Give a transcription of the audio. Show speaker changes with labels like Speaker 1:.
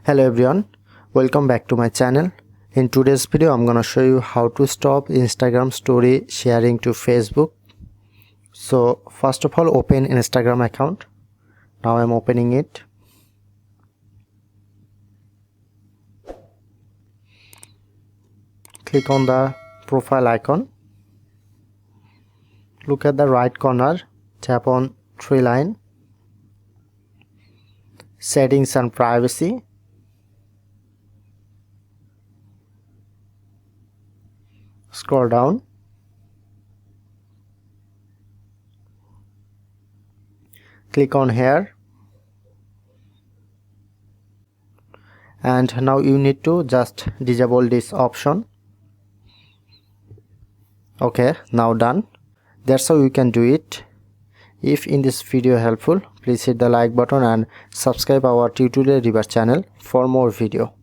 Speaker 1: Hello everyone, welcome back to my channel. In today's video I'm gonna show you how to stop Instagram story sharing to Facebook. So first of all, open Instagram account. Now I'm opening it. Click on the profile icon. Look at the right corner, tap on three line, settings and privacy. Scroll down. Click on here. And now you need to just disable this option. Okay, now done. That's how you can do it. If in this video helpful, please hit the like button and subscribe our tutorial review channel for more video.